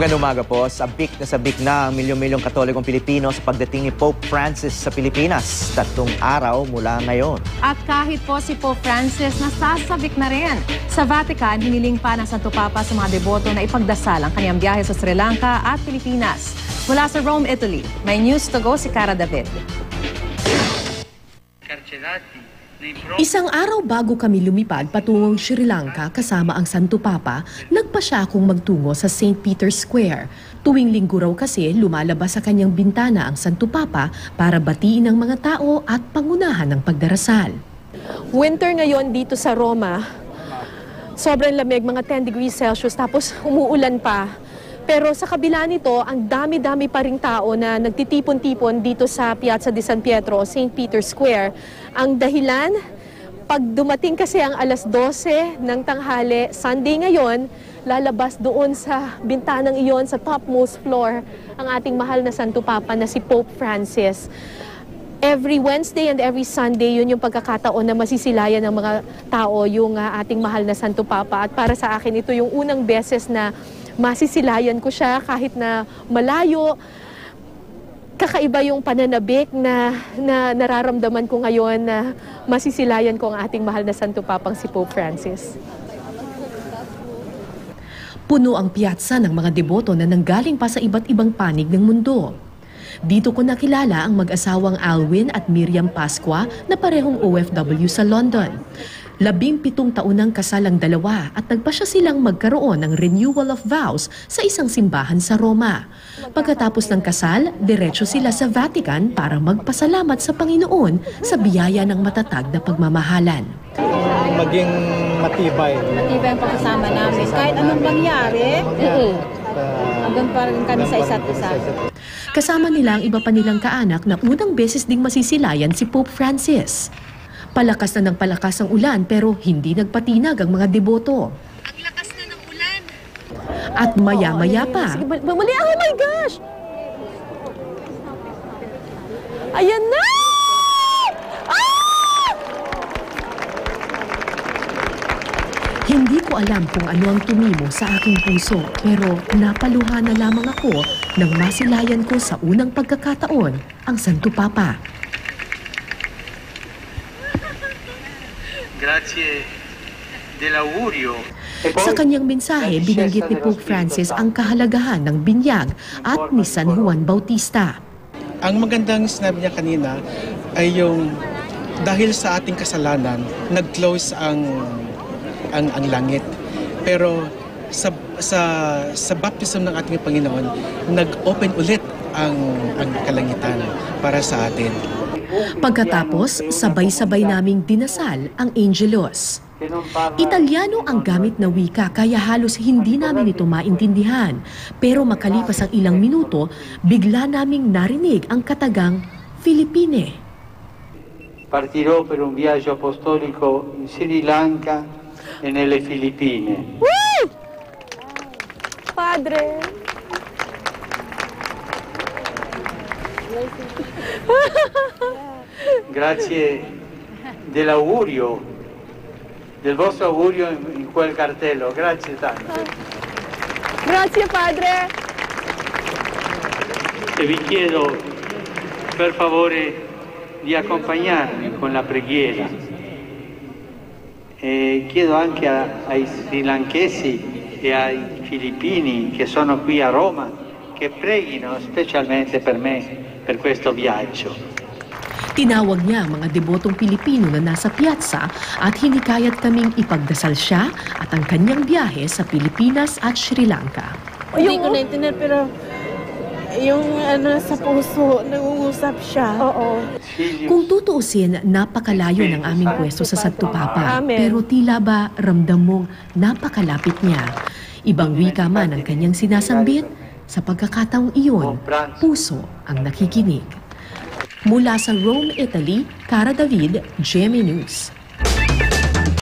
Magandang umaga po. Sabik na ang milyong-milyong Katolikong Pilipino sa pagdating ni Pope Francis sa Pilipinas. 3 araw mula ngayon. At kahit po si Pope Francis nasasabik na rin. Sa Vatican, hiniling pa ng Santo Papa sa mga deboto na ipagdasal ang kanyang biyahe sa Sri Lanka at Pilipinas. Mula sa Rome, Italy, may news to go si Cara David. Isang araw bago kami lumipad patungong Sri Lanka kasama ang Santo Papa, nagpa siya akong magtungo sa St. Peter's Square. Tuwing linggo raw kasi lumalabas sa kanyang bintana ang Santo Papa para batiin ang mga tao at pangunahan ng pagdarasal. Winter ngayon dito sa Roma, sobrang lamig, mga 10 degrees Celsius, tapos umuulan pa. Pero sa kabila nito, ang dami-dami pa ring tao na nagtitipon-tipon dito sa Piazza di San Pietro, St. Peter's Square. Ang dahilan, pag dumating kasi ang alas 12 ng tanghali, Sunday ngayon, lalabas doon sa bintanang iyon, sa topmost floor, ang ating mahal na Santo Papa na si Pope Francis. Every Wednesday and every Sunday, yun yung pagkakataon na masisilayan ng mga tao, yung ating mahal na Santo Papa. At para sa akin, ito yung unang beses na masisilayan ko siya kahit na malayo. Kakaiba yung pananabik na nararamdaman ko ngayon na masisilayan ko ang ating mahal na Santo Papang si Pope Francis. Puno ang piazza ng mga deboto na nanggaling pa sa iba't ibang panig ng mundo. Dito ko nakilala ang mag-asawang Alwin at Miriam Pasqua na parehong OFW sa London. 17 taon ng kasal ang dalawa at nagpasya silang magkaroon ng renewal of vows sa isang simbahan sa Roma. Pagkatapos ng kasal, diretso sila sa Vatican para magpasalamat sa Panginoon sa biyaya ng matatag na pagmamahalan. Maging matibay. Matibay ang pagkasama namin. Kahit anong mangyari, hanggang pa rin kami sa isa't isa. Kasama nila ang iba pa nilang kaanak na unang beses ding masisilayan si Pope Francis. Palakas na ng palakas ang ulan pero hindi nagpatinag ang mga deboto. Ang lakas na ng ulan. At maya-maya pa. Sige, mali, oh my gosh! Ayan na! Ah! Hindi ko alam kung ano ang tumimo sa aking puso pero napaluha na lamang ako nang masilayan ko sa unang pagkakataon ang Santo Papa. Grazie dell'augurio. Sa kanyang mensahe, binanggit ni Pope Francis ang kahalagahan ng binyag at ni San Juan Bautista. Ang magandang sinabi niya kanina ay yung dahil sa ating kasalanan, nag-close ang langit. Pero sa baptism ng ating Panginoon, nag-open ulit ang kalangitan para sa atin. Pagkatapos, sabay-sabay naming dinasal ang Angelus. Italyano ang gamit na wika kaya halos hindi namin ito maintindihan. Pero makalipas ang ilang minuto, bigla naming narinig ang katagang Filipine. Partirò per un viaggio apostolico in Sri Lanka e nelle Filippine. Woo! Padre! Grazie dell'augurio, del vostro augurio in quel cartello. Grazie tante. Grazie, Padre! E vi chiedo per favore di accompagnarmi con la preghiera. E chiedo anche ai srilankesi e ai filippini che sono qui a Roma che preghino specialmente per me per questo viaggio. Tinawag niya ang mga debotong Pilipino na nasa piazza at hinikayat kaming ipagdasal siya at ang kanyang biyahe sa Pilipinas at Sri Lanka. Hindi ko naintindihan pero yung sa puso, nangungusap siya. Oo. Kung tutuusin, napakalayo ng aming pwesto sa Santo Papa. Amen. Pero tila ba ramdam mong napakalapit niya. Ibang wika man ang kanyang sinasambit, sa pagkakataong iyon, puso ang nakikinig. Mula sa Rome, Italy, Cara David, GMA News.